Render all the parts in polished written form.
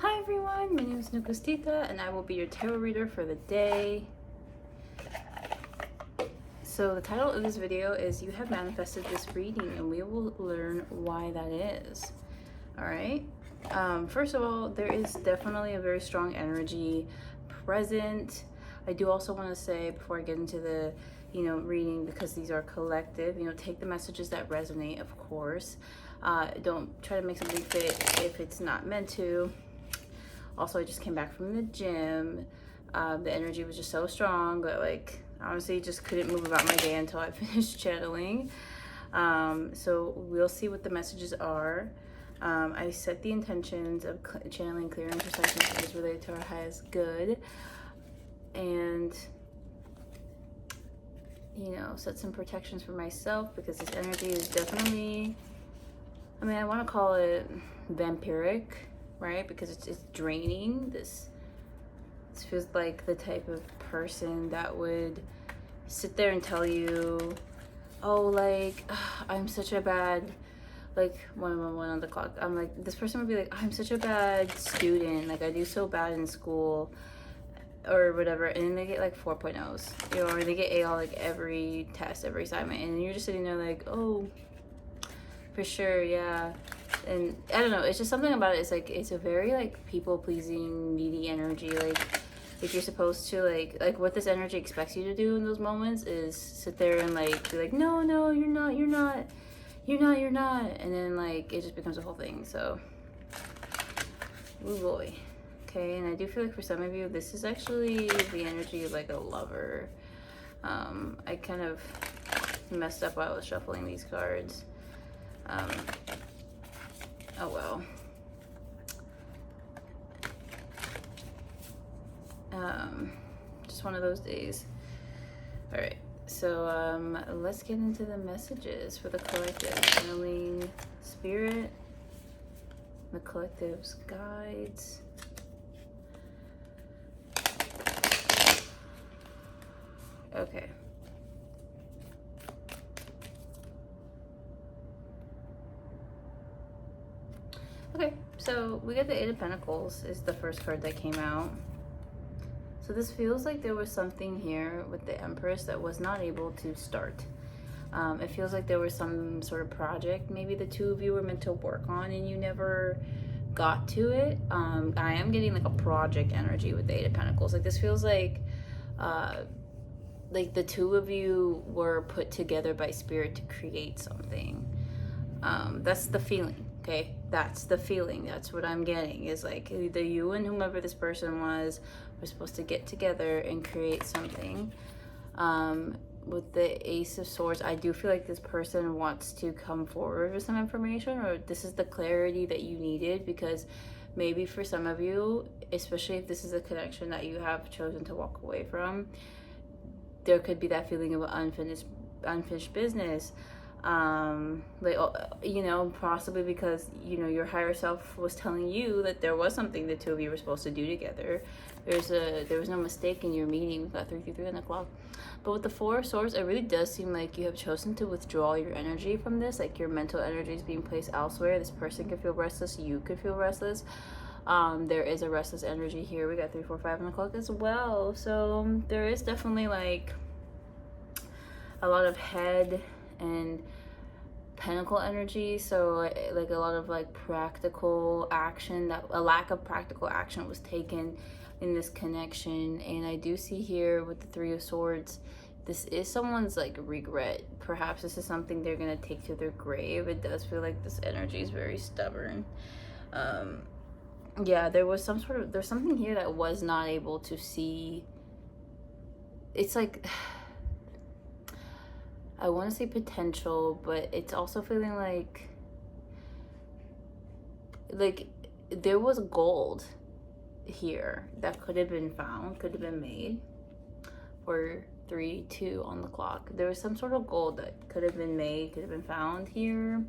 Hi everyone, my name is NEGUSTITA and I will be your tarot reader for the day. So the title of this video is You Have Manifested This Reading, and we will learn why that is. Alright, first of all, there is definitely a very strong energy present. I do also want to say, before I get into the reading, because these are collective, take the messages that resonate, of course. Don't try to make something fit if it's not meant to. Also, I just came back from the gym. The energy was just so strong, but like honestly just couldn't move about my day until I finished channeling. So we'll see what the messages are. I set the intentions of channeling clear intercession that is related to our highest good, and set some protections for myself, because this energy is definitely, I want to call it vampiric, right? Because it's draining. This feels like the type of person that would sit there and tell you, oh, like, I'm such a bad, like, 1:11 on the clock. I'm like, this person would be like, I'm such a bad student, like I do so bad in school or whatever, and then they get like 4.0s, or they get A all like every test, every assignment, and you're just sitting there like, oh, for sure, yeah. And I don't know, it's just something about it. It's like, it's a very like people pleasing, needy energy. Like if you're supposed to like what this energy expects you to do in those moments is sit there and like be like, no, you're not, and then like it just becomes a whole thing. So, oh boy. Okay, and I do feel like for some of you this is actually the energy of like a lover. I kind of messed up while I was shuffling these cards. Oh well. Just one of those days. All right, so let's get into the messages for the collective. Channeling spirit, the collective's guides. Okay. Okay, so we got the Eight of Pentacles is the first card that came out. So this feels like there was something here with the Empress that was not able to start. It feels like there was some sort of project maybe the two of you were meant to work on and you never got to it. I am getting like a project energy with the Eight of Pentacles. Like this feels like the two of you were put together by spirit to create something. That's the feeling. Okay, that's the feeling. That's what I'm getting, is like either you and whomever this person was were supposed to get together and create something. With the Ace of Swords, I do feel like this person wants to come forward with some information, or this is the clarity that you needed, because maybe for some of you, especially if this is a connection that you have chosen to walk away from, there could be that feeling of unfinished business. Possibly because your higher self was telling you that there was something the two of you were supposed to do together. There was no mistake in your meeting. We've got 333 on the clock. But with the Four of Swords, it really does seem like you have chosen to withdraw your energy from this. Like your mental energy is being placed elsewhere. This person could feel restless, you could feel restless. There is a restless energy here. We got 345 on the clock as well. So there is definitely like a lot of head and pentacle energy. So like a lot of like practical action, that a lack of practical action was taken in this connection. And I do see here with the Three of Swords, this is someone's like regret. Perhaps this is something they're gonna take to their grave. It does feel like this energy is very stubborn. Yeah, there's something here that was not able to see. It's like, I want to say potential, but it's also feeling like there was gold here that could have been found, could have been made. For 3-2 on the clock, there was some sort of gold that could have been made, could have been found here.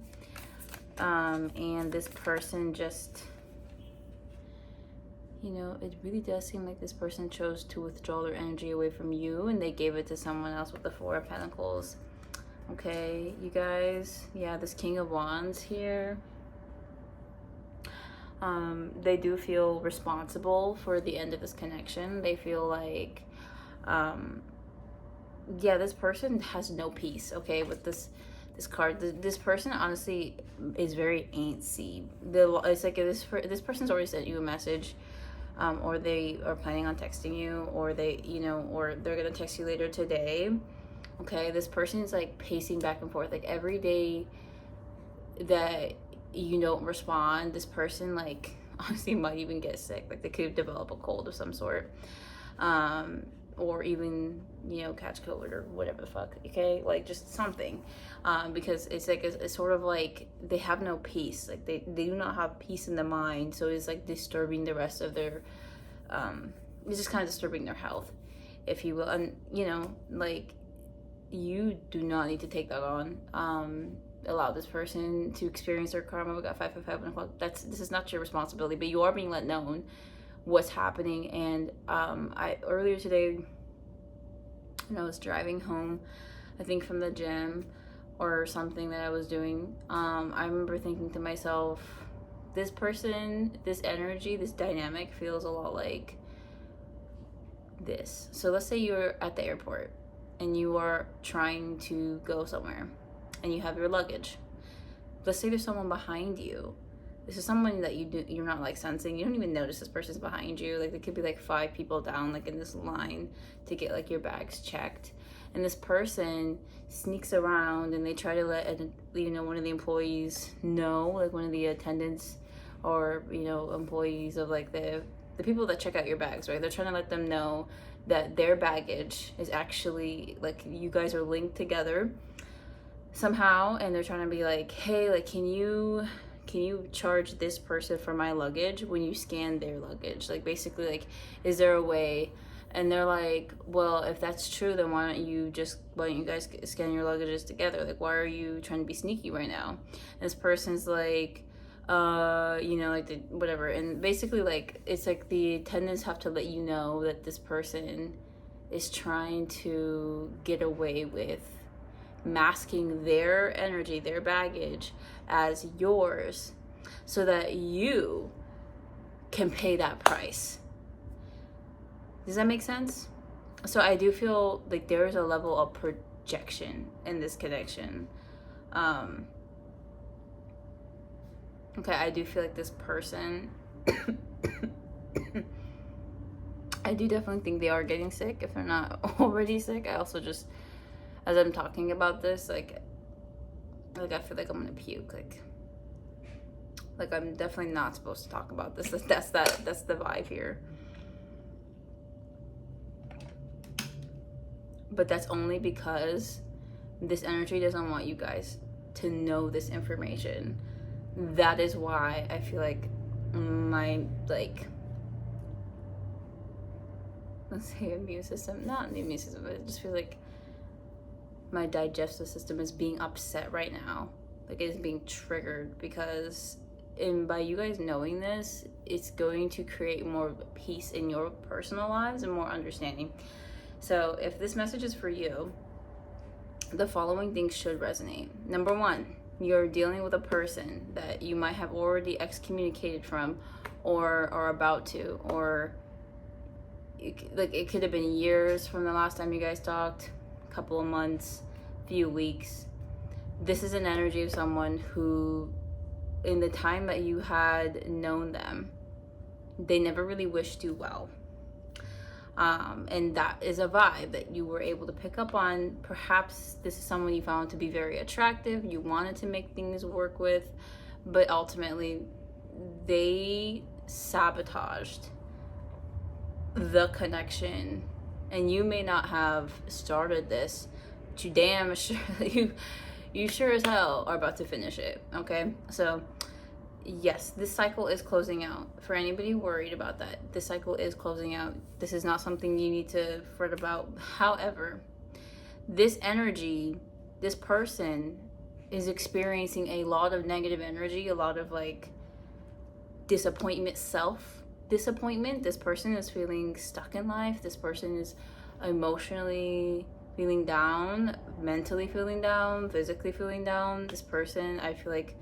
And this person just, it really does seem like this person chose to withdraw their energy away from you and they gave it to someone else with the Four of Pentacles. Okay, you guys, yeah, this King of Wands here. They do feel responsible for the end of this connection. They feel like, yeah, this person has no peace, okay, with this card. This person honestly is very antsy. It's like this person's already sent you a message, or they are planning on texting you, or or they're gonna text you later today. Okay, this person is like pacing back and forth. Like every day that you don't respond, this person like honestly might even get sick. Like they could develop a cold of some sort, or even catch COVID or whatever the fuck. Okay, like just something, because it's like it's sort of like they have no peace. Like they do not have peace in the mind, so it's like disturbing the rest of their it's just kind of disturbing their health, if you will. And like, you do not need to take that on. Allow this person to experience their karma. We got 555 1 o'clock. This is not your responsibility, but you are being let known what's happening. And I earlier today, when I was driving home, I think from the gym or something that I was doing, I remember thinking to myself, this person, this energy, this dynamic feels a lot like this. So let's say you're at the airport and you are trying to go somewhere and you have your luggage. Let's say there's someone behind you. This is someone that you're not like sensing. You don't even notice this person's behind you. Like there could be like 5 people down like in this line to get like your bags checked. And this person sneaks around and they try to let one of the employees know, like one of the attendants or employees of like the people that check out your bags, right? They're trying to let them know that their baggage is actually like you guys are linked together somehow, and they're trying to be like, hey, like can you charge this person for my luggage when you scan their luggage? Like basically, like, is there a way? And they're like, well, if that's true, then why don't you guys scan your luggages together? Like, why are you trying to be sneaky right now? And this person's like, like whatever. And basically, like, it's like the attendants have to let you know that this person is trying to get away with masking their energy, their baggage as yours, so that you can pay that price. Does that make sense? So I do feel like there is a level of projection in this connection. Okay, I do feel like this person I do definitely think they are getting sick if they're not already sick. I also just, as I'm talking about this, like I feel like I'm gonna puke. Like I'm definitely not supposed to talk about this. That's the vibe here. But that's only because this energy doesn't want you guys to know this information. That is why I feel like my, like, let's say immune system, not the immune system, but I just feel like my digestive system is being upset right now. Like it is being triggered because by you guys knowing this, it's going to create more peace in your personal lives and more understanding. So if this message is for you, the following things should resonate. Number 1, you're dealing with a person that you might have already excommunicated from or are about to, or it could have been years from the last time you guys talked, a couple of months, few weeks. This is an energy of someone who, in the time that you had known them, they never really wished you well. And that is a vibe that you were able to pick up on. Perhaps this is someone you found to be very attractive, you wanted to make things work with, but ultimately they sabotaged the connection. And you may not have started this, but you damn sure you sure as hell are about to finish it. Okay, so yes, this cycle is closing out. For anybody worried about that, this cycle is closing out. This is not something you need to fret about. However, this energy, this person is experiencing a lot of negative energy, a lot of like disappointment, self-disappointment. This person is feeling stuck in life. This person is emotionally feeling down, mentally feeling down, physically feeling down. This person, I feel like,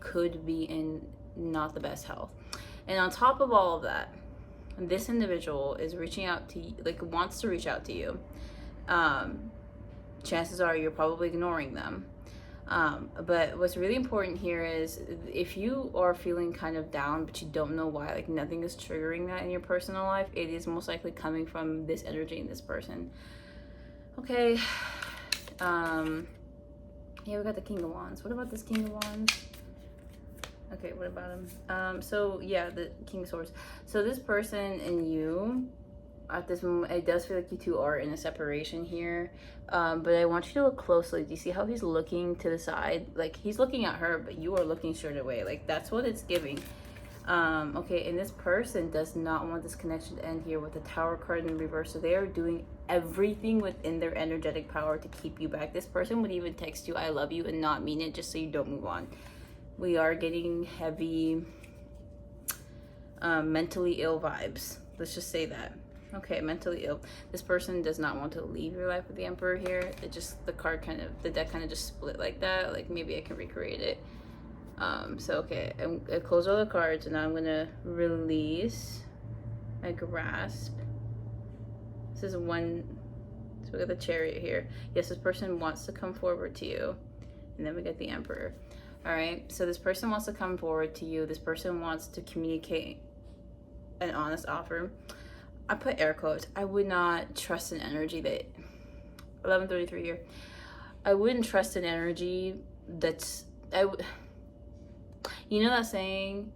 could be in not the best health. And on top of all of that, this individual is reaching out to you, like wants to reach out to you. Chances are you're probably ignoring them. But what's really important here is if you are feeling kind of down, but you don't know why, like nothing is triggering that in your personal life, it is most likely coming from this energy in this person. Okay. Yeah, we got the King of Wands. What about this King of Wands? Okay, what about him? So yeah, the King of Swords. So this person and you, at this moment, it does feel like you two are in a separation here. But I want you to look closely. Do you see how he's looking to the side? Like he's looking at her, but you are looking straight away. Like that's what it's giving. Okay, and this person does not want this connection to end here with the Tower card in reverse. So they are doing everything within their energetic power to keep you back. This person would even text you, I love you, and not mean it just so you don't move on. We are getting heavy, mentally ill vibes. Let's just say that. Okay, mentally ill. This person does not want to leave your life with the Emperor here. It just, the deck kind of just split like that. Like maybe I can recreate it. So okay, I close all the cards and now I'm gonna release my grasp. This is one, so we got the Chariot here. Yes, this person wants to come forward to you. And then we get the Emperor. All right, so this person wants to come forward to you. This person wants to communicate an honest offer. I put air quotes. I would not trust an energy that, 11:33 here. I wouldn't trust an energy that's, you know that saying,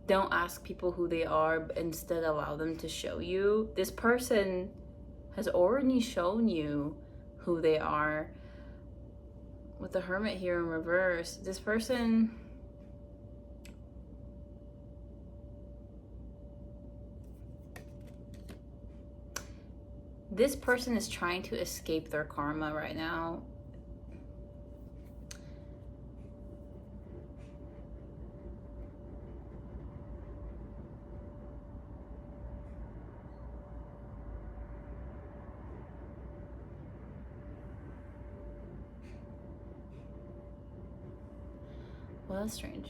don't ask people who they are, but instead allow them to show you. This person has already shown you who they are. With the Hermit here in reverse, this person, is trying to escape their karma right now. Well, that's strange.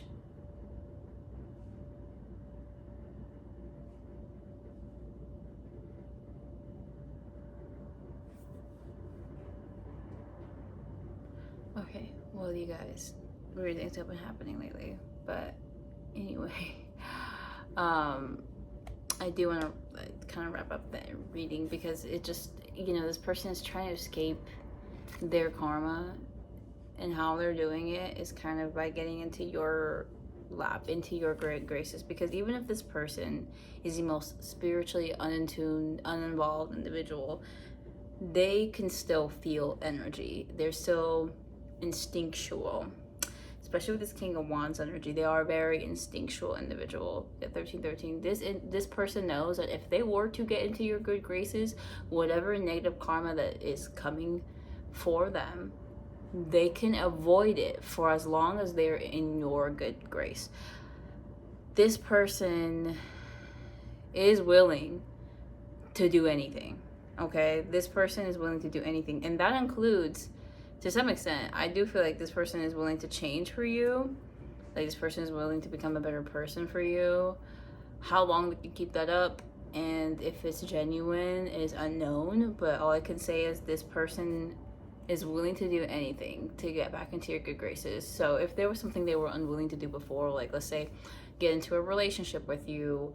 Okay, well, you guys, weird things have been happening lately, but anyway, I do want to kind of wrap up the reading because it just, you know, this person is trying to escape their karma, and how they're doing it is kind of by getting into your lap, into your great graces. Because even if this person is the most spiritually unintuned, uninvolved individual, they can still feel energy. They're still instinctual, especially with this King of Wands energy. They are a very instinctual individual. At 1313, this person knows that if they were to get into your good graces, whatever negative karma that is coming for them, they can avoid it for as long as they're in your good grace. This person is willing to do anything. Okay, this person is willing to do anything, and that includes, to some extent, I do feel like this person is willing to change for you. Like this person is willing to become a better person for you. How long we can keep that up and if it's genuine is unknown, but all I can say is this person is willing to do anything to get back into your good graces. So if there was something they were unwilling to do before, like let's say get into a relationship with you,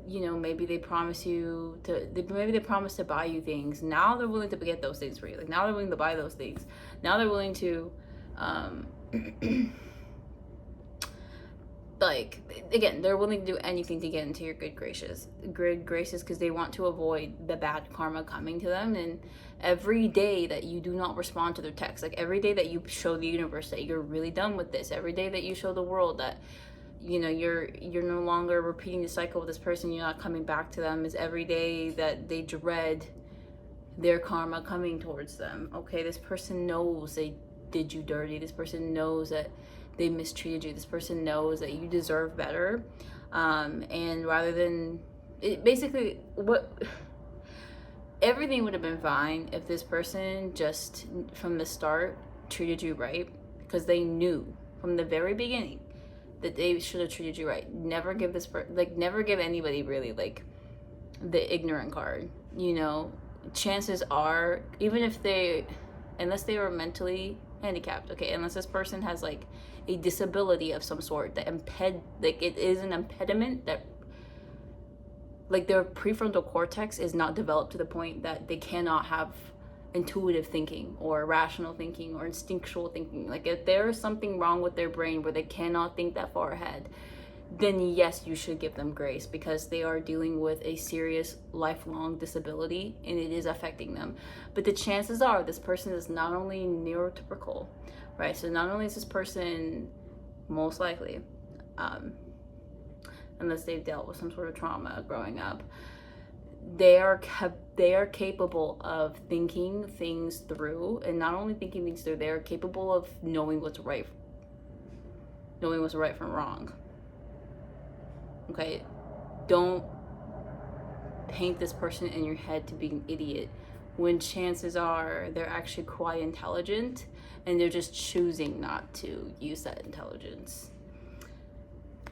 you know, maybe they promise you to, maybe they promise to buy you things. Now they're willing to get those things for you. Like now they're willing to buy those things. Now they're willing to, like, again, they're willing to do anything to get into your good graces because they want to avoid the bad karma coming to them. And every day that you do not respond to their text, like every day that you show the universe that you're really done with this, every day that you show the world that, you know, you're no longer repeating the cycle with this person, you're not coming back to them, is every day that they dread their karma coming towards them. Okay, this person knows they did you dirty. This person knows that they mistreated you. This person knows that you deserve better. And rather than, basically, everything would have been fine if this person just from the start treated you right, because they knew from the very beginning that they should have treated you right. Never give never give anybody really like the ignorant card. You know, chances are, even if unless they were mentally handicapped, okay, unless this person has like a disability of some sort that it is an impediment that like their prefrontal cortex is not developed to the point that they cannot have intuitive thinking or rational thinking or instinctual thinking. Like if there is something wrong with their brain where they cannot think that far ahead, then yes, you should give them grace, because they are dealing with a serious lifelong disability and it is affecting them. But the chances are this person is not only neurotypical, right? So not only is this person most likely, unless they've dealt with some sort of trauma growing up, they are capable of thinking things through, and not only thinking things through, they are capable of knowing what's right from wrong. Okay, don't paint this person in your head to be an idiot when chances are they're actually quite intelligent and they're just choosing not to use that intelligence.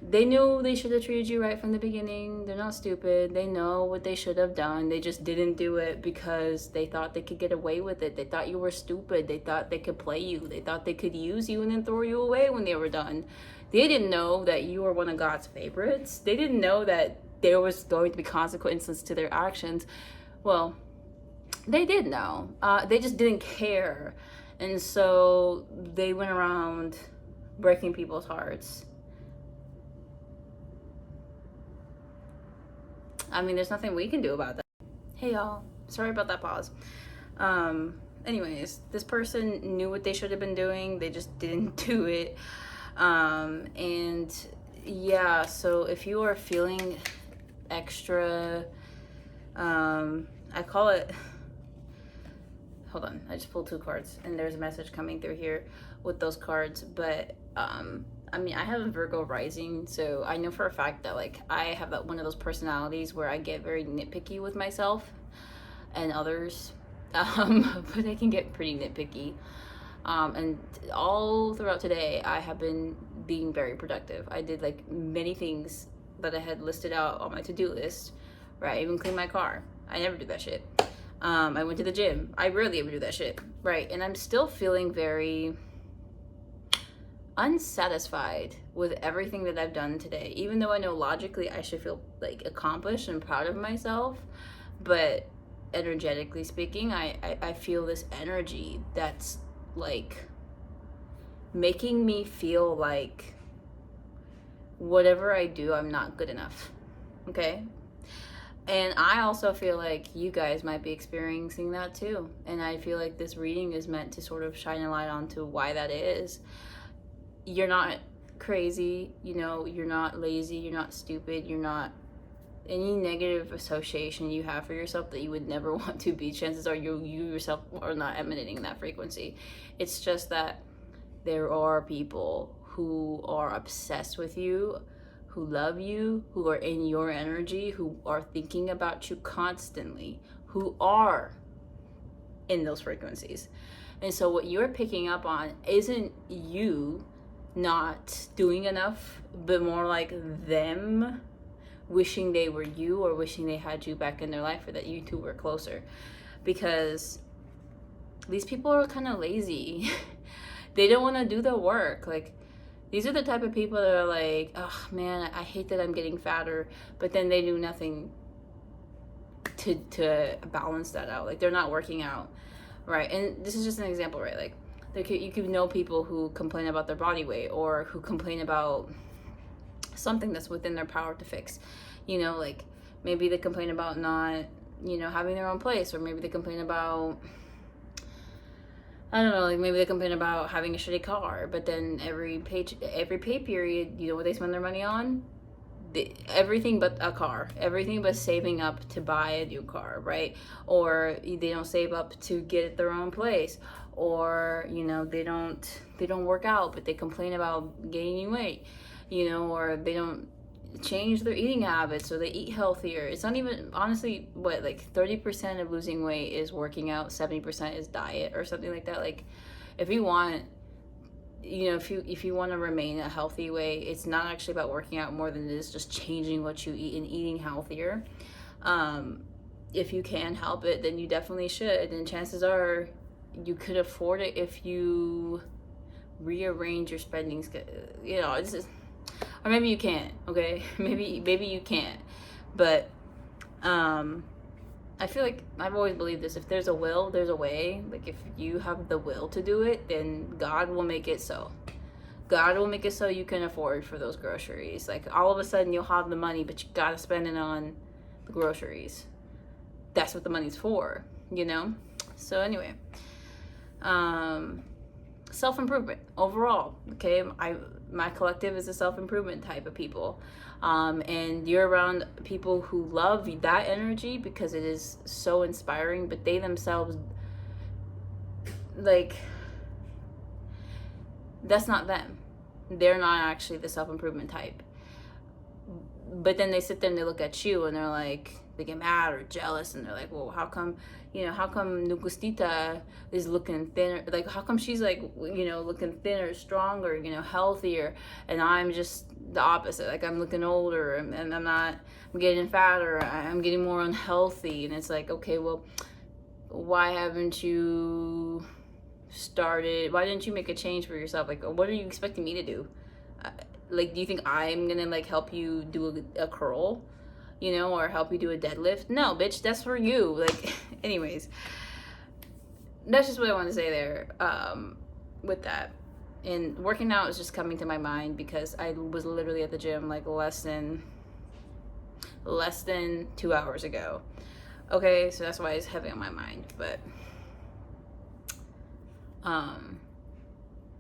They knew they should have treated you right from the beginning. They're not stupid. They know what they should have done. They just didn't do it because they thought they could get away with it. They thought you were stupid. They thought they could play you. They thought they could use you and then throw you away when they were done. They didn't know that you were one of God's favorites. They didn't know that there was going to be consequences to their actions. Well, they did know. They just didn't care. And so they went around breaking people's hearts. I mean, there's nothing we can do about that. Hey y'all, sorry about that pause. Anyways, this person knew what they should have been doing. They just didn't do it. And yeah, so if you are feeling extra, I call it, hold on, I just pulled 2 cards and there's a message coming through here with those cards. But I mean, I have a Virgo rising, so I know for a fact that like I have that one of those personalities where I get very nitpicky with myself and others, but I can get pretty nitpicky. And all throughout today, I have been being very productive. I did like many things that I had listed out on my to-do list, right? I even cleaned my car. I never do that shit. I went to the gym. I rarely ever do that shit, right? And I'm still feeling very unsatisfied with everything that I've done today, even though I know logically I should feel like accomplished and proud of myself. But energetically speaking, I feel this energy that's like making me feel like whatever I do, I'm not good enough. Okay? And I also feel like you guys might be experiencing that too. And I feel like this reading is meant to sort of shine a light onto why that is. You're not crazy, you know, you're not lazy, you're not stupid, you're not any negative association you have for yourself that you would never want to be. Chances are you yourself are not emanating that frequency. It's just that there are people who are obsessed with you, who love you, who are in your energy, who are thinking about you constantly, who are in those frequencies. And so what you're picking up on isn't you not doing enough, but more like them wishing they were you, or wishing they had you back in their life, or that you two were closer. Because these people are kind of lazy. They don't want to do the work. Like, these are the type of people that are like, oh man, I hate that I'm getting fatter, but then they do nothing to balance that out. Like, they're not working out, right? And this is just an example, right? Like, you could know people who complain about their body weight, or who complain about something that's within their power to fix. You know, like maybe they complain about not, you know, having their own place, or maybe they complain about, I don't know, like maybe they complain about having a shitty car, but then every pay period, you know what they spend their money on? Everything but a car, everything but saving up to buy a new car, right? Or they don't save up to get their own place, or you know, they don't work out, but they complain about gaining weight, you know, or they don't change their eating habits, or they eat healthier. It's not even, honestly, what, like 30% of losing weight is working out, 70% is diet, or something like that. Like, if you want you know, if you want to remain a healthy way, it's not actually about working out more than it is just changing what you eat and eating healthier. If you can help it, then you definitely should, and chances are you could afford it if you rearrange your spending. You know, it's just, or maybe you can't. Okay, maybe you can't, but I feel like I've always believed this: if there's a will, there's a way. Like, if you have the will to do it, then God will make it so. God will make it so you can afford for those groceries. Like, all of a sudden you'll have the money, but you gotta spend it on the groceries. That's what the money's for, you know? So anyway, self-improvement overall, okay? My collective is a self-improvement type of people. And you're around people who love that energy because it is so inspiring, but they themselves, like, that's not them. They're not actually the self-improvement type. But then they sit there and they look at you and they're like, they get mad or jealous, and they're like, well, how come NEGUSTITA is looking thinner? Like, how come she's like, you know, looking thinner, stronger, you know, healthier, and I'm just the opposite. Like, I'm looking older, and I'm getting fatter, I'm getting more unhealthy. And it's like, okay, well, why haven't you started? Why didn't you make a change for yourself? Like, what are you expecting me to do? Like, do you think I'm gonna like help you do a curl, you know, or help you do a deadlift? No, bitch, that's for you. Like, anyways, that's just what I want to say there, with that. And working out is just coming to my mind because I was literally at the gym like less than 2 hours ago. Okay, so that's why it's heavy on my mind. But I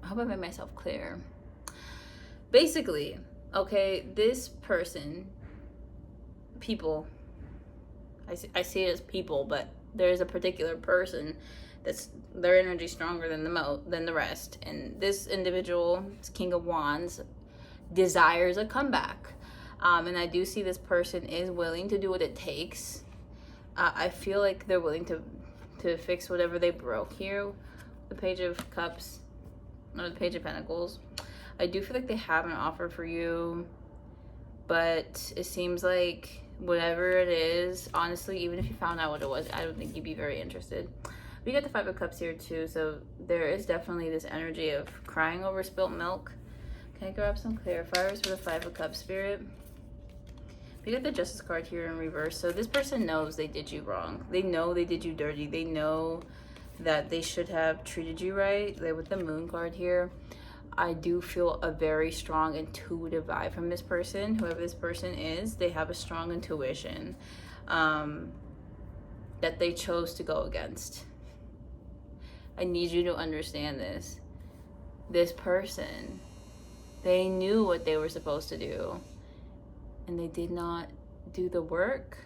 hope I made myself clear. Basically, okay, this person, people, I see it as people, but there's a particular person that's their energy stronger than the rest, and this individual, this King of Wands, desires a comeback, and I do see this person is willing to do what it takes. I feel like they're willing to fix whatever they broke here. The Page of Cups, or the Page of Pentacles. I do feel like they have an offer for you, but it seems like whatever it is, honestly, even if you found out what it was, I don't think you'd be very interested. We got the Five of Cups here too, so there is definitely this energy of crying over spilt milk. Can I grab some clarifiers for the Five of Cups, Spirit? We got the Justice card here in reverse, so this person knows they did you wrong. They know they did you dirty. They know that they should have treated you right. With the Moon card here, I do feel a very strong intuitive vibe from this person. Whoever this person is, they have a strong intuition that they chose to go against. I need you to understand this. This person, they knew what they were supposed to do, and they did not do the work.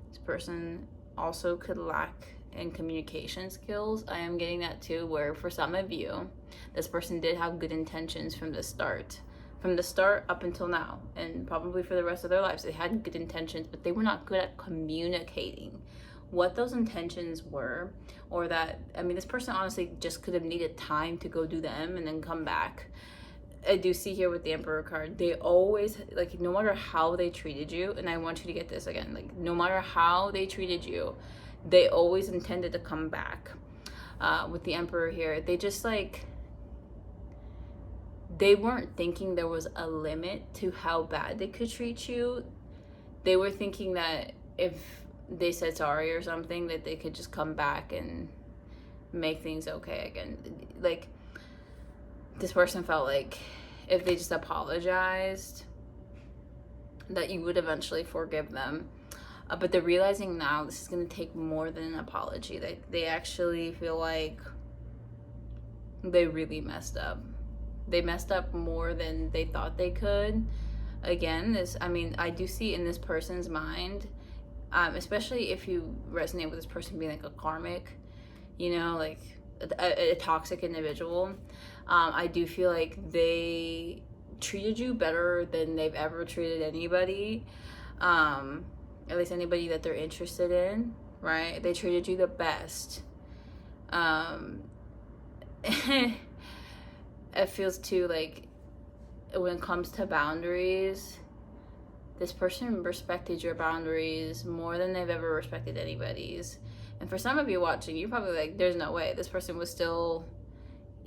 This person also could lack in communication skills. I am getting that too, where for some of you, this person did have good intentions from the start up until now, and probably for the rest of their lives. They had good intentions, but they were not good at communicating what those intentions were, or that, I mean, this person honestly just could have needed time to go do them and then come back. I do see here with the Emperor card, they always, like, no matter how they treated you, and I want you to get this again, like, no matter how they treated you, they always intended to come back. With the Emperor here, they just, like, they weren't thinking there was a limit to how bad they could treat you. They were thinking that if they said sorry or something, that they could just come back and make things okay again. Like, this person felt like if they just apologized, that you would eventually forgive them. But they're realizing now this is going to take more than an apology. They actually feel like they really messed up. They messed up more than they thought they could. Again, I do see in this person's mind, especially if you resonate with this person being like a karmic, you know, like a toxic individual. I do feel like they treated you better than they've ever treated anybody. At least anybody that they're interested in, right? They treated you the best. it feels too like when it comes to boundaries, this person respected your boundaries more than they've ever respected anybody's. And for some of you watching, you're probably like, there's no way. This person was still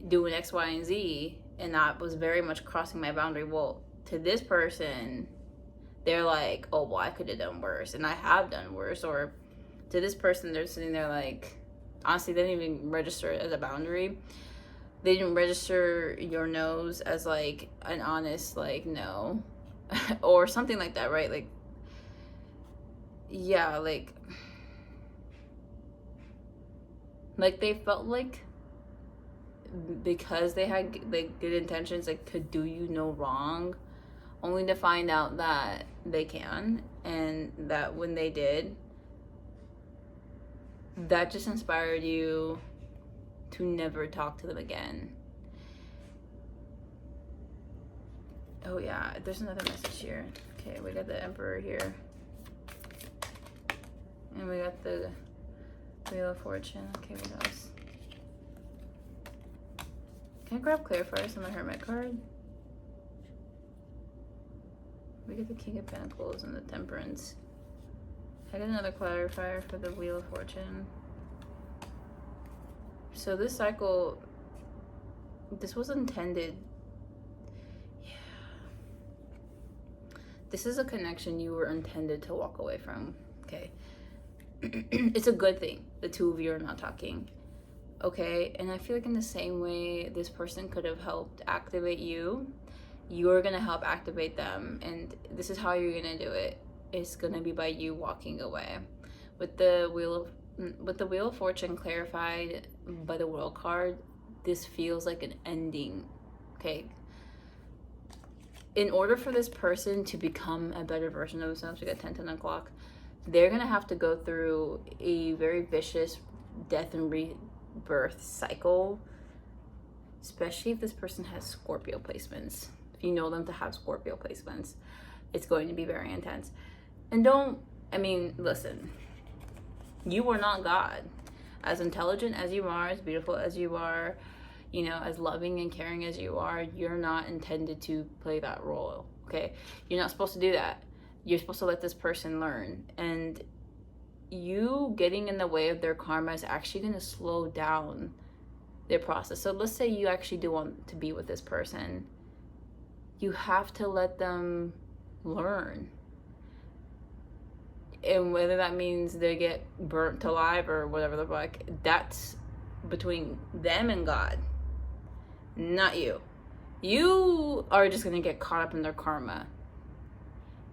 doing X, Y, and Z, and that was very much crossing my boundary. Well, to this person, they're like, oh, well, I could have done worse, and I have done worse. Or to this person, they're sitting there like, honestly, they didn't even register it as a boundary. They didn't register your no's as like an honest, like, no. Or something like that, right? Like, yeah, like they felt like because they had like good intentions, like could do you no wrong, only to find out that they can, and that when they did, that just inspired you to never talk to them again. Oh yeah, there's another message here. Okay, we got the Emperor here, and we got the Wheel of Fortune. Okay, what else? Can I grab clarifiers on the Hermit card? We get the King of Pentacles and the Temperance. I get another clarifier for the Wheel of Fortune. So this cycle, this was intended. Yeah. This is a connection you were intended to walk away from. Okay. It's a good thing the two of you are not talking. Okay, and I feel like in the same way this person could have helped activate you, you're gonna help activate them, and this is how you're gonna do it. It's gonna be by you walking away. With the Wheel of Fortune clarified by the World card, this feels like an ending. Okay. In order for this person to become a better version of themselves, we got 10 o'clock. They're gonna have to go through a very vicious death and rebirth cycle, especially if this person has Scorpio placements. If you know them to have Scorpio placements, it's going to be very intense. And listen, you are not God. As intelligent as you are, as beautiful as you are, you know, as loving and caring as you are, you're not intended to play that role, okay? You're not supposed to do that. You're supposed to let this person learn, and you getting in the way of their karma is actually going to slow down their process. So let's say you actually do want to be with this person. You have to let them learn. And whether that means they get burnt alive or whatever the fuck, that's between them and God, not you. You are just going to get caught up in their karma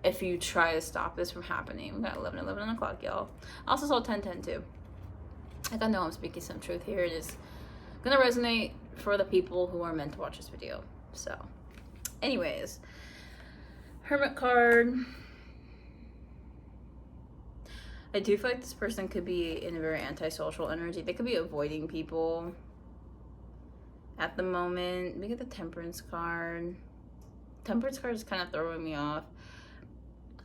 if you try to stop this from happening. We got 11 o'clock, y'all. I also saw 10 too. Like, I know I'm speaking some truth here. It is gonna resonate for the people who are meant to watch this video. So anyways, Hermit card. I do feel like this person could be in a very antisocial energy. They could be avoiding people at the moment. We get the Temperance card. Temperance card is kind of throwing me off.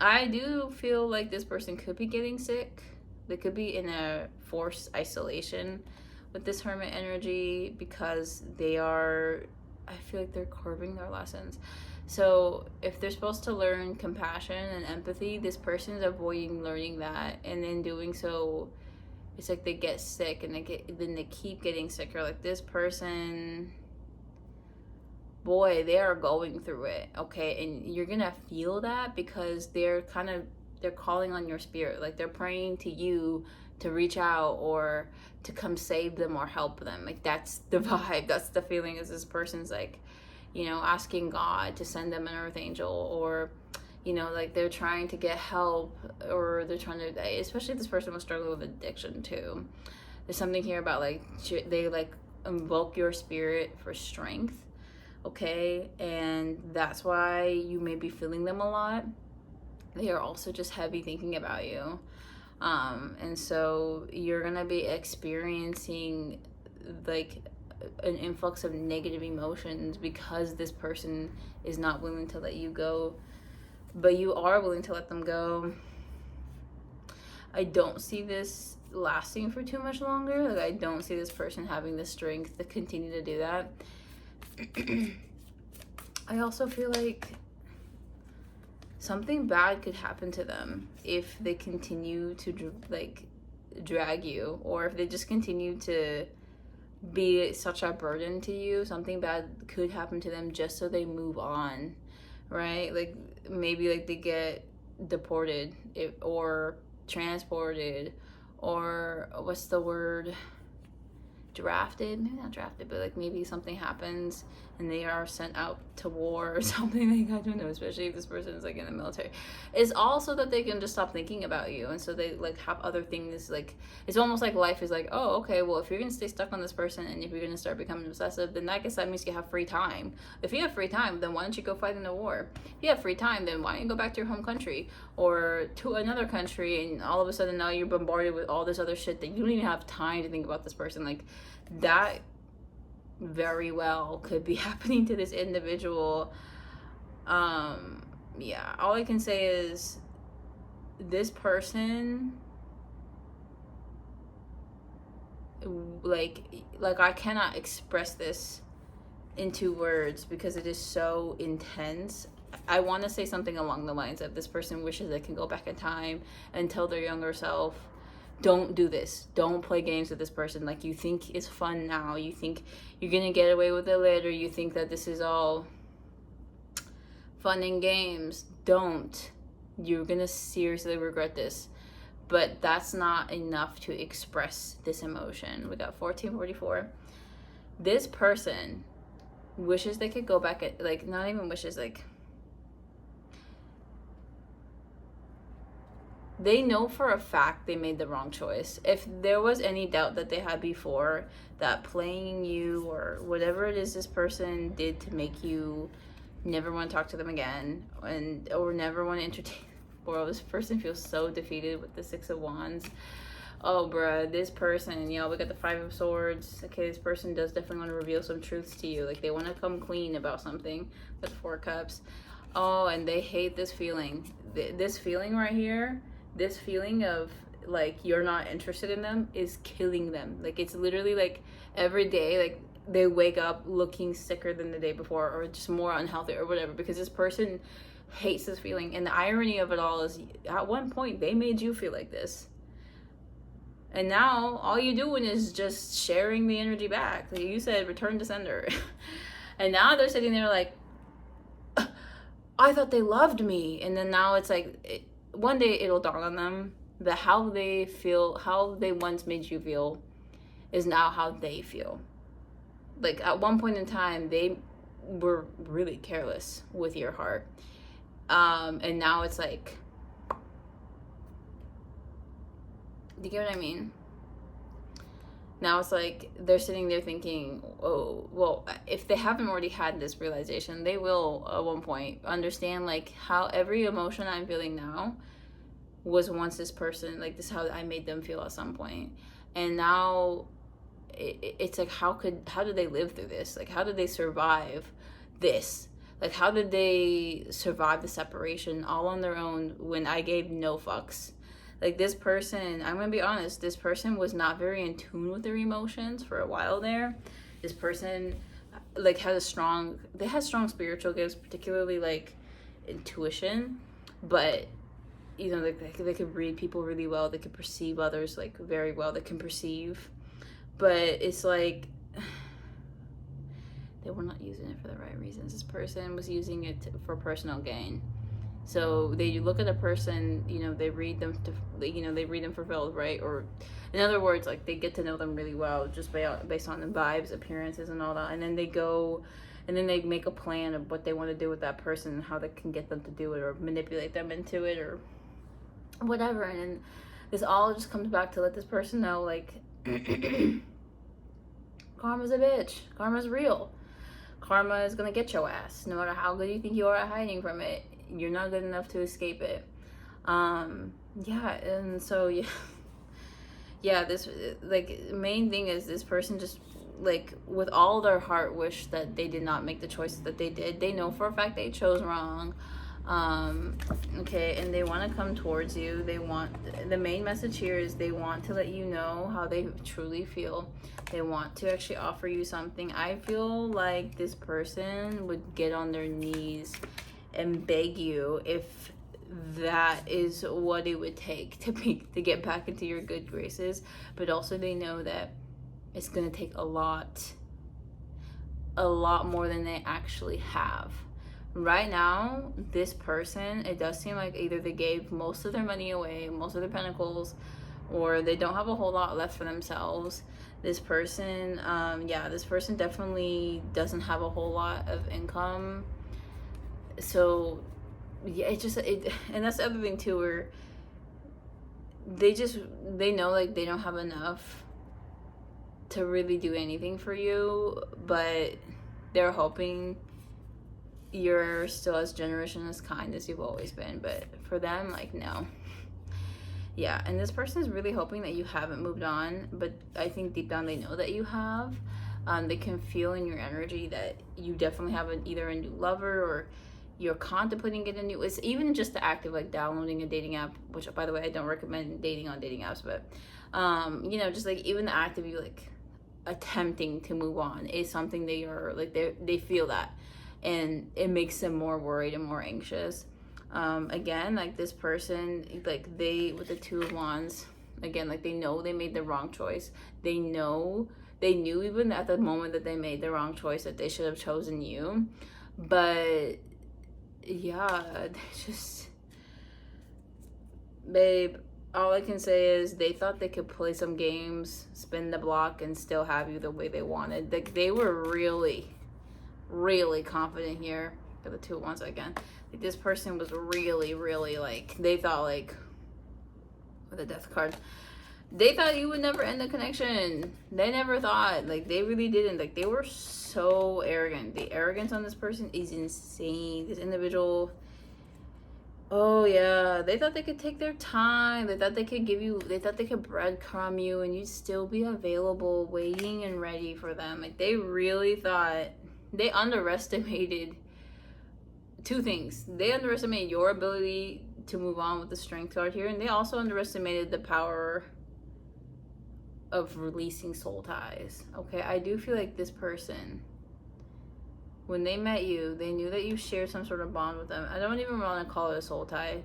I do feel like this person could be getting sick. They could be in a forced isolation with this Hermit energy because they are, I feel like they're carving their lessons. So if they're supposed to learn compassion and empathy, this person is avoiding learning that, and in doing so, it's like they get sick and then they keep getting sicker. Like this person, boy, they are going through it, okay? And you're gonna feel that because they're calling on your spirit. Like they're praying to you to reach out or to come save them or help them. Like that's the vibe, that's the feeling, is this person's like, you know, asking God to send them an earth angel, or, you know, like they're trying to get help, or they're trying to, especially if this person was struggling with addiction too. There's something here about like, they like invoke your spirit for strength, okay? And that's why you may be feeling them a lot. They are also just heavy thinking about you. And so you're gonna be experiencing like an influx of negative emotions because this person is not willing to let you go, but you are willing to let them go. I don't see this lasting for too much longer. Like I don't see this person having the strength to continue to do that. I also feel like something bad could happen to them if they continue to like drag you, or if they just continue to be such a burden to you. Something bad could happen to them just so they move on, right? Like maybe like they get deported or transported, or what's the word, drafted, maybe not drafted, but like maybe something happens and they are sent out to war or something. Like, I don't know, especially if this person is like in the military. It's also that they can just stop thinking about you, and so they like have other things. Like, it's almost like life is like, oh, okay, well, if you're gonna stay stuck on this person and if you're gonna start becoming obsessive, then I guess that means you have free time. If you have free time, then why don't you go fight in a war? If you have free time, then why don't you go back to your home country or to another country, and all of a sudden now you're bombarded with all this other shit that you don't even have time to think about this person. Like, that very well could be happening to this individual. Yeah, all I can say is this person, like I cannot express this into words because it is so intense. I want to say something along the lines of, this person wishes they can go back in time and tell their younger self, don't do this. Don't play games with this person. Like, you think it's fun now. You think you're going to get away with it later. You think that this is all fun and games. Don't. You're going to seriously regret this. But that's not enough to express this emotion. We got 1444. This person wishes they could go back at, like, not even wishes, like, they know for a fact they made the wrong choice. If there was any doubt that they had before, that playing you or whatever it is this person did to make you never want to talk to them again, or never want to entertain, bro, this person feels so defeated with the 6 of Wands. Oh, bruh, this person, we got the 5 of Swords. Okay, this person does definitely want to reveal some truths to you. Like, they want to come clean about something with 4 Cups. Oh, and they hate this feeling. This feeling right here, this feeling of like you're not interested in them, is killing them. Like, it's literally like every day, like they wake up looking sicker than the day before, or just more unhealthy or whatever, because this person hates this feeling. And the irony of it all is, at one point they made you feel like this, and now all you're doing is just sharing the energy back. Like you said, return to sender. And now they're sitting there like, I thought they loved me. And then now it's like, one day it'll dawn on them that how they feel, how they once made you feel, is now how they feel. Like, at one point in time, they were really careless with your heart. And now it's like, do you get what I mean? Now it's like they're sitting there thinking, oh, well, if they haven't already had this realization, they will at one point understand, like, how every emotion I'm feeling now was once this person, like, this is how I made them feel at some point. And now it's like, how did they live through this? Like, how did they survive this? Like, how did they survive the separation all on their own when I gave no fucks? Like, this person, I'm going to be honest, this person was not very in tune with their emotions for a while there. This person, like, had strong spiritual gifts, particularly, like, intuition. But, they could read people really well. They could perceive others, like, very well. They can perceive. But it's like, they were not using it for the right reasons. This person was using it for personal gain. So they look at a person, they read them they read them for filth, right? Or in other words, like, they get to know them really well just based on the vibes, appearances, and all that. And then they go, and then they make a plan of what they want to do with that person and how they can get them to do it, or manipulate them into it, or whatever. And then this all just comes back to let this person know, like, karma's a bitch. Karma's real. Karma is gonna get your ass. No matter how good you think you are at hiding from it, you're not good enough to escape it. Yeah, and so this, like, main thing is this person just, like, with all their heart wish that they did not make the choices that they did. They know for a fact they chose wrong. Okay, and they want to come towards you. They want, the main message here is they want to let you know how they truly feel. They want to actually offer you something. I feel like this person would get on their knees and beg you if that is what it would take to get back into your good graces. But also they know that it's going to take a lot more than they actually have. Right now, this person, it does seem like either they gave most of their money away, most of their pentacles, or they don't have a whole lot left for themselves. This person, this person definitely doesn't have a whole lot of income. So, yeah, and that's the other thing too, where they know like they don't have enough to really do anything for you, but they're hoping you're still as generous and as kind as you've always been. But for them, like, no. Yeah, and this person is really hoping that you haven't moved on, but I think deep down they know that you have. They can feel in your energy that you definitely have either a new lover, or you're contemplating getting a new, it's even just the act of like downloading a dating app, which by the way, I don't recommend dating on dating apps, but just like even the act of you like attempting to move on is something they are like, they feel that, and it makes them more worried and more anxious. Again, like this person, like they, with the Two of Wands, again, like they know they made the wrong choice. They knew even at the moment that they made the wrong choice that they should have chosen you. But yeah, just, babe, all I can say is they thought they could play some games, spin the block, and still have you the way they wanted. Like they were really confident here. For the Two of Wands again, like this person was really like, they thought like, with the Death card, they thought you would never end the connection. They never thought, like they really didn't. Like they were so arrogant. The arrogance on this person is insane. This individual, oh yeah, they thought they could take their time. They thought they could breadcrumb you and you'd still be available, waiting and ready for them. Like they really thought, they underestimated two things. They underestimated your ability to move on with the Strength card here, and they also underestimated the power of releasing soul ties. Okay, I do feel like this person, when they met you, they knew that you shared some sort of bond with them. I don't even want to call it a soul tie,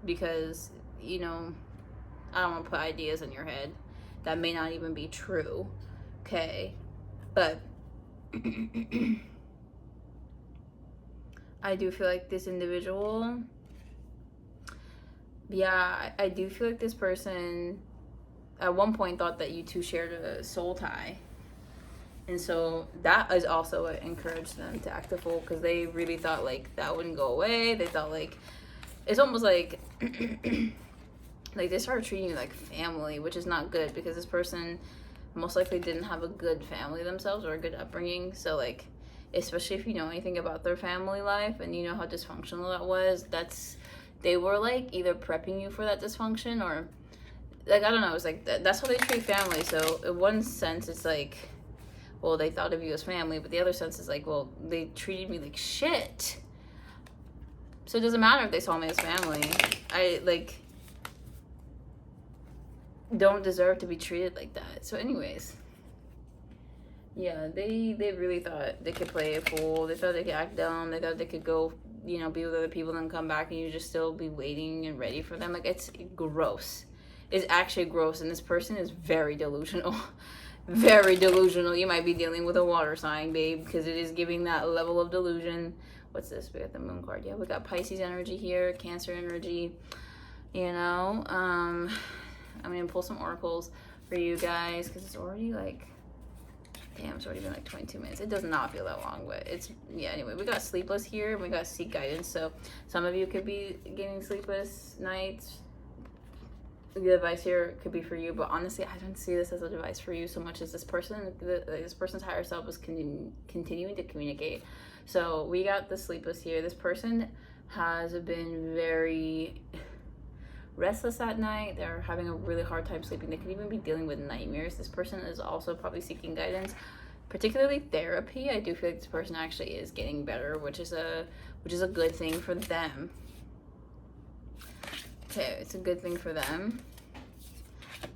because I don't want to put ideas in your head that may not even be true. Okay, but I do feel like this individual, I do feel like this person at one point thought that you two shared a soul tie. And so that is also what encouraged them to act a fool, because they really thought like that wouldn't go away. They thought like, it's almost like, like they started treating you like family, which is not good, because this person most likely didn't have a good family themselves or a good upbringing. So like, especially if you know anything about their family life and you know how dysfunctional that was, they were like either prepping you for that dysfunction, or like, I don't know, it's like that's how they treat family. So in one sense it's like, well, they thought of you as family, but the other sense is like, well, they treated me like shit, so it doesn't matter if they saw me as family. I like don't deserve to be treated like that. So anyways, yeah, they really thought they could play a fool. They thought they could act dumb. They thought they could go, be with other people and come back and you just still be waiting and ready for them. Like, it's gross. It's actually gross. And this person is very delusional. Very delusional. You might be dealing with a water sign, babe, because it is giving that level of delusion. What's this? We got the Moon card. Yeah, we got Pisces energy here, Cancer energy. I'm going to pull some oracles for you guys, because it's already like, damn, it's already been like 22 minutes. It does not feel that long, but it's, anyway, we got sleepless here, and we got seek guidance. So some of you could be getting sleepless nights. The advice here could be for you, but honestly, I don't see this as a device for you so much as this person's higher self is continuing to communicate. So we got the sleepless here. This person has been very restless at night. They're having a really hard time sleeping. They could even be dealing with nightmares. This person is also probably seeking guidance. particularly therapy. I do feel like this person actually is getting better, which is a good thing for them. Okay, it's a good thing for them.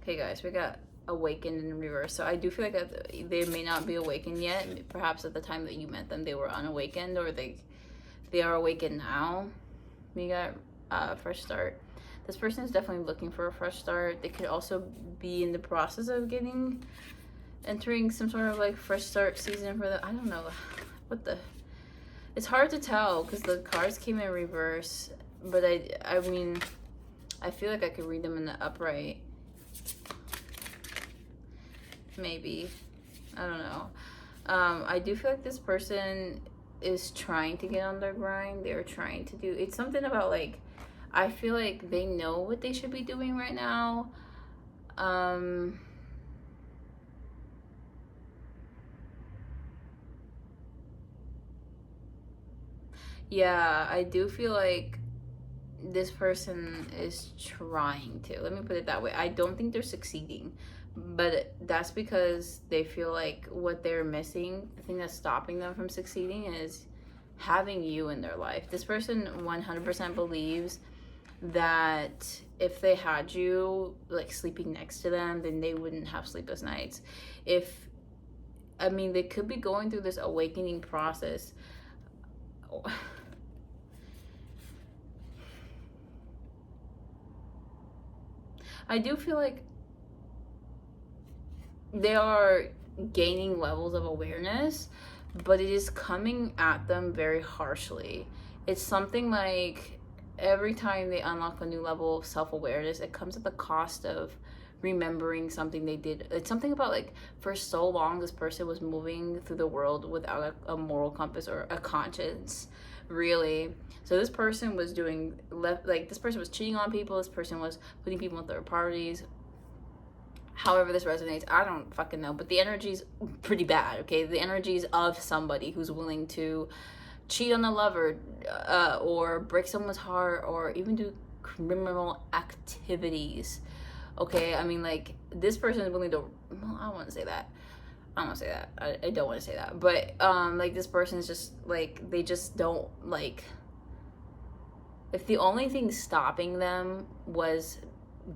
Okay, guys, we got awakened in reverse. So I do feel like they may not be awakened yet. Perhaps at the time that you met them, they were unawakened, or they are awakened now. We got fresh start. This person is definitely looking for a fresh start. They could also be in the process of entering some sort of like fresh start season for them. I don't know it's hard to tell because the cards came in reverse, but I mean, I feel like I could read them in the upright. Maybe. I don't know. I do feel like this person is trying to get on their grind. They're trying to do, it's something about like, I feel like they know what they should be doing right now. Yeah, I do feel like this person is trying to. Let me put it that way. I don't think they're succeeding, but that's because they feel like what they're missing, the thing that's stopping them from succeeding, is having you in their life. This person 100% believes that if they had you like sleeping next to them, then they wouldn't have sleepless nights. I mean, they could be going through this awakening process. I do feel like they are gaining levels of awareness, but it is coming at them very harshly. It's something like every time they unlock a new level of self-awareness, it comes at the cost of remembering something they did. It's something about like, for so long this person was moving through the world without a moral compass or a conscience, really. So this person was doing this person was cheating on people, this person was putting people in third parties. However this resonates, I don't fucking know, but the energy's pretty bad. Okay, the energy's of somebody who's willing to cheat on a lover, or break someone's heart, or even do criminal activities. Okay, I mean, like, this person is willing to, well, I don't want to say that. I don't want to say that. I don't want to say that. But, like, this person is just, like, they just don't, like, if the only thing stopping them was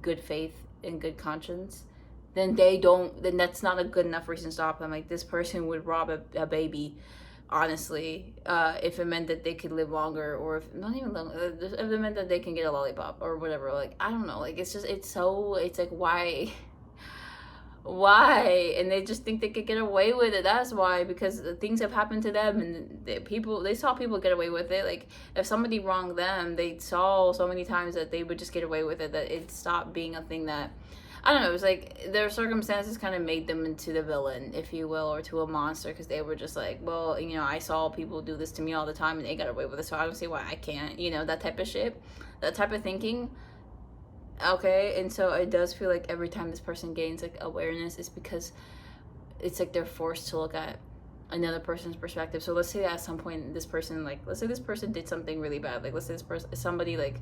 good faith and good conscience, then then that's not a good enough reason to stop them. Like, this person would rob a baby, honestly, if it meant that they could live longer, or if not even longer, if it meant that they can get a lollipop or whatever. Like, I don't know, like, it's like, why? And they just think they could get away with it. That's why, because things have happened to them, and they saw people get away with it. Like, if somebody wronged them, they saw so many times that they would just get away with it, that it stopped being a thing that, I don't know, it was like their circumstances kind of made them into the villain, if you will, or to a monster, because they were just like, well, I saw people do this to me all the time and they got away with it, so I don't see why I can't, that type of shit, that type of thinking. Okay, and so it does feel like every time this person gains like awareness, it's because it's like they're forced to look at another person's perspective. So let's say that at some point this person, like, let's say this person did something really bad, like, let's say this person, somebody, like,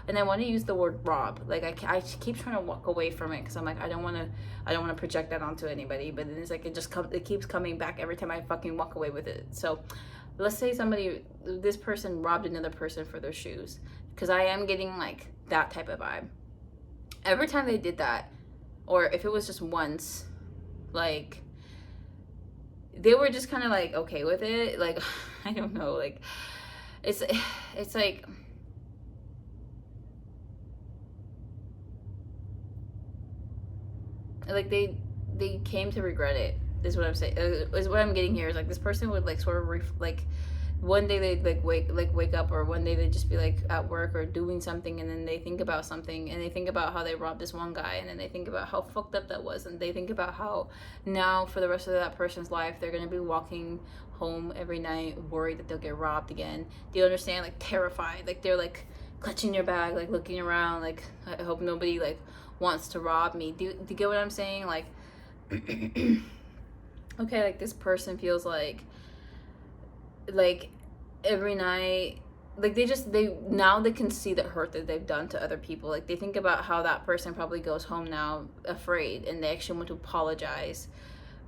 and I want to use the word rob, like, I keep trying to walk away from it because I'm like, I don't want to project that onto anybody, but then it's like it keeps coming back every time I fucking walk away with it. So let's say this person robbed another person for their shoes, because I am getting like that type of vibe. Every time they did that, or if it was just once, like, they were just kind of like okay with it. Like, I don't know, like, it's like they came to regret it, is what I'm saying, is what I'm getting here. Is like this person would like sort of like one day they'd wake up, or one day they'd just be like at work or doing something, and then they think about something, and they think about how they robbed this one guy, and then they think about how fucked up that was, and they think about how now for the rest of that person's life they're gonna be walking home every night worried that they'll get robbed again. Do you understand? Like, terrified, like they're like clutching their bag, like looking around, like, I hope nobody like wants to rob me. Do you get what I'm saying? Like, okay, like this person feels like every night, like they now they can see the hurt that they've done to other people. Like, they think about how that person probably goes home now afraid, and they actually want to apologize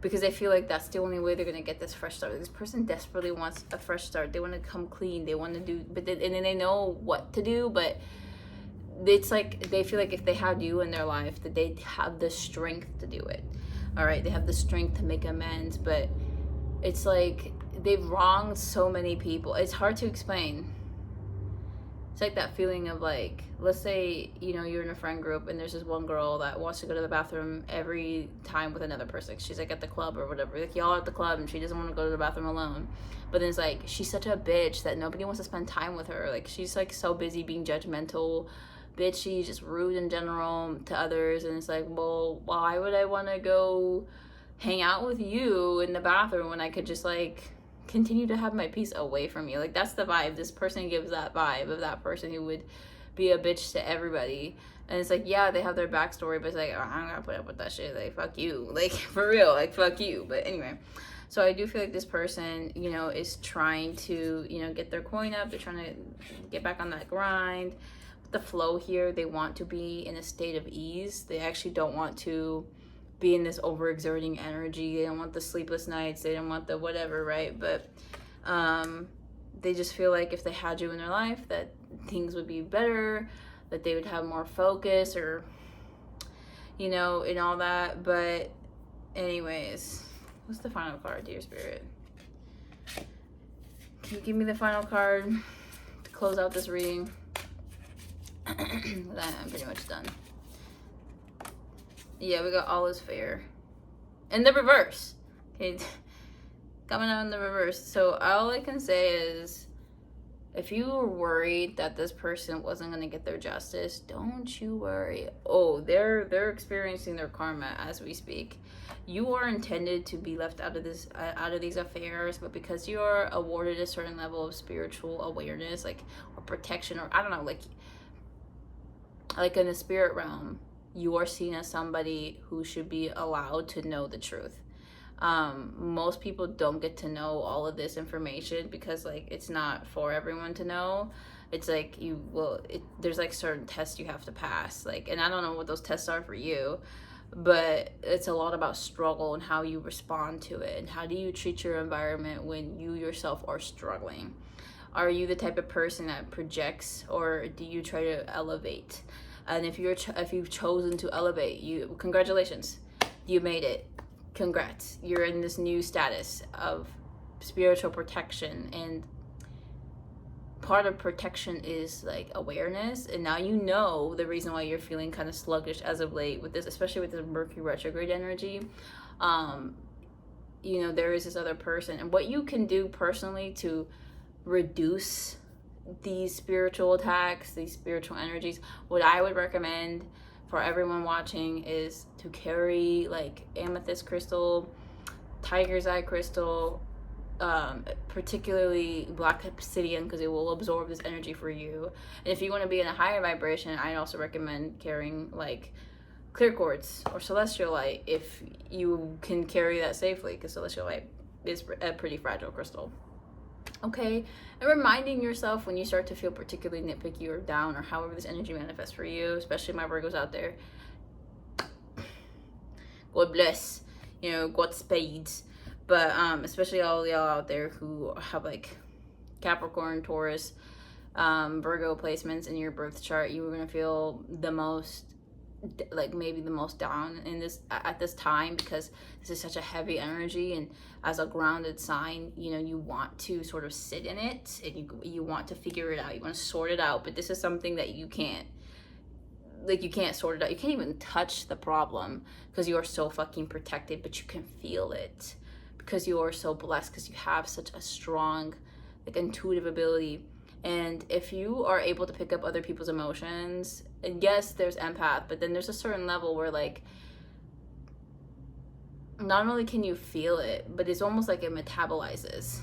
because I feel like that's the only way they're gonna get this fresh start. This person desperately wants a fresh start. They want to come clean. They want to do, and then they know what to do, but it's like they feel like if they had you in their life, that they have the strength to do it. All right, they have the strength to make amends, but it's like they've wronged so many people. It's hard to explain. It's like that feeling of like, let's say, you know, you're in a friend group and there's this one girl that wants to go to the bathroom every time with another person. She's like at the club or whatever. Like y'all are at the club and she doesn't want to go to the bathroom alone. But then it's like, she's such a bitch that nobody wants to spend time with her. Like she's like so busy being judgmental, bitchy, just rude in general to others. And it's like, well, why would I want to go hang out with you in the bathroom when I could just like continue to have my peace away from you? Like that's the vibe. This person gives that vibe of that person who would be a bitch to everybody. And it's like, yeah, they have their backstory, but it's like, oh, I'm gonna put up with that shit. Like fuck you, like for real, like fuck you. But anyway, so I do feel like this person, you know, is trying to, you know, get their coin up. They're trying to get back on that grind. The flow here, they want to be in a state of ease. They actually don't want to be in this overexerting energy. They don't want the sleepless nights. They don't want the whatever, right? But they just feel like if they had you in their life, that things would be better, that they would have more focus, or, you know, and all that. But anyways, what's the final card, dear spirit? Can you give me the final card to close out this reading? I'm pretty much done. Yeah, we got all is fair. In the reverse. Okay, coming out in the reverse. So all I can say is, if you were worried that this person wasn't going to get their justice, don't you worry. Oh, they're experiencing their karma as we speak. You are intended to be left out of this, out of these affairs, but because you are awarded a certain level of spiritual awareness, like, or protection, or I don't know, like in the spirit realm, you are seen as somebody who should be allowed to know the truth. Most people don't get to know all of this information because like it's not for everyone to know. It's like there's like certain tests you have to pass, like, and I don't know what those tests are for you, but it's a lot about struggle and how you respond to it, and how do you treat your environment when you yourself are struggling. Are you the type of person that projects, or do you try to elevate? And if you've chosen to elevate, congratulations, you made it. Congrats, you're in this new status of spiritual protection, and part of protection is like awareness. And now you know the reason why you're feeling kind of sluggish as of late with this, especially with the Mercury retrograde energy. You know, there is this other person, and what you can do personally to reduce these spiritual attacks, these spiritual energies, what I would recommend for everyone watching is to carry like amethyst crystal, tiger's eye crystal, particularly black obsidian, because it will absorb this energy for you. And if you want to be in a higher vibration, I also recommend carrying like clear quartz or celestial light if you can carry that safely, because celestial light is a pretty fragile crystal. Okay, and reminding yourself when you start to feel particularly nitpicky or down, or however this energy manifests for you, especially my Virgos out there, God bless, you know, Godspeed. But especially all y'all out there who have like Capricorn, Taurus, Virgo placements in your birth chart, you were gonna feel the most, like maybe the most down in this at this time, because this is such a heavy energy, and as a grounded sign, you know, you want to sort of sit in it, and you want to figure it out, you want to sort it out. But this is something that you can't sort it out. You can't even touch the problem because you are so fucking protected, but you can feel it because you are so blessed, because you have such a strong like intuitive ability. And if you are able to pick up other people's emotions, and yes, there's empath, but then there's a certain level where like not only can you feel it, but it's almost like it metabolizes,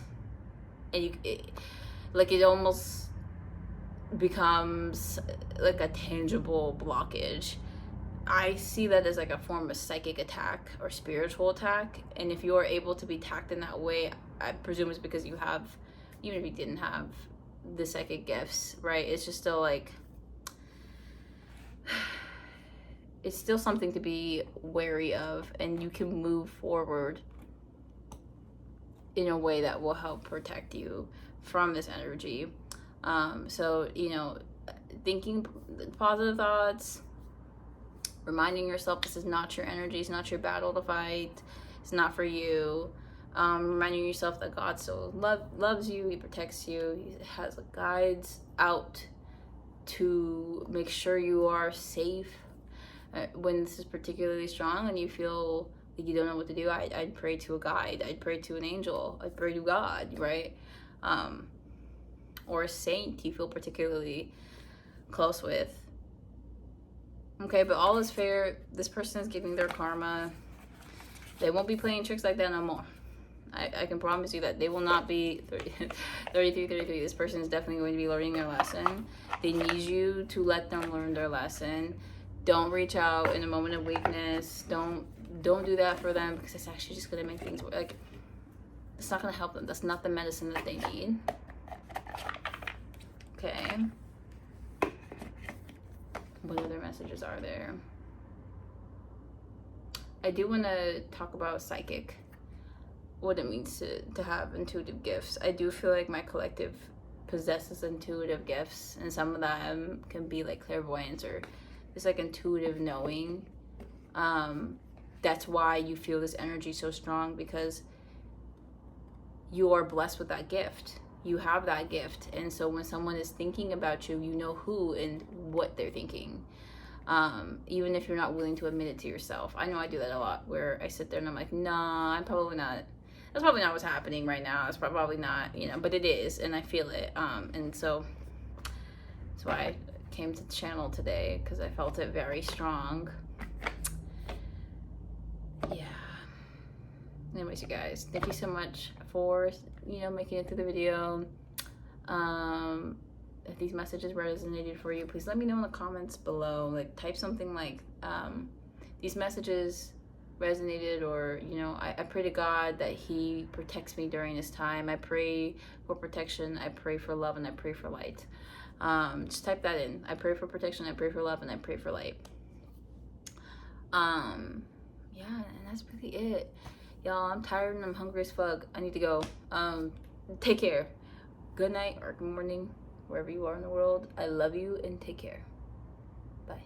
and it almost becomes like a tangible blockage. I see that as like a form of psychic attack or spiritual attack. And if you are able to be tacked in that way, I presume it's because you have, even if you didn't have the psychic gifts, right? It's just still like, it's still something to be wary of, and you can move forward in a way that will help protect you from this energy. So, you know, thinking positive thoughts, reminding yourself this is not your energy, it's not your battle to fight, it's not for you. Reminding yourself that God still loves you, He protects you, He has guides out to make sure you are safe. When this is particularly strong and you feel like you don't know what to do, I'd pray to a guide, I'd pray to an angel, I'd pray to God, right? Or a saint you feel particularly close with. Okay, but all is fair. This person is getting their karma. They won't be playing tricks like that no more. I can promise you that they will not be 33. This person is definitely going to be learning their lesson. They need you to let them learn their lesson. Don't reach out in a moment of weakness. Don't do that for them, because it's actually just going to make things like, it's not going to help them. That's not the medicine that they need. Okay. What other messages are there? I do want to talk about psychic, what it means to have intuitive gifts. I do feel like my collective possesses intuitive gifts, and some of them can be like clairvoyance or just like intuitive knowing. That's why you feel this energy so strong, because you are blessed with that gift. You have that gift, and so when someone is thinking about you, you know who and what they're thinking, even if you're not willing to admit it to yourself. I know I do that a lot, where I sit there and I'm like, nah, I'm probably not, that's probably not what's happening right now, it's probably not, you know, but it is, and I feel it. And so that's why I came to the channel today, because I felt it very strong. Yeah. Anyways, you guys, thank you so much for, you know, making it through the video. If these messages resonated for you, please let me know in the comments below. Like, type something like, these messages resonated, or, you know, I pray to God that He protects me during this time. I pray for protection, I pray for love, and I pray for light. Just type that in. I pray for protection, I pray for love, and I pray for light. Yeah, and that's really it. Y'all, I'm tired and I'm hungry as fuck. I need to go. Take care. Good night or good morning, wherever you are in the world. I love you, and take care. Bye.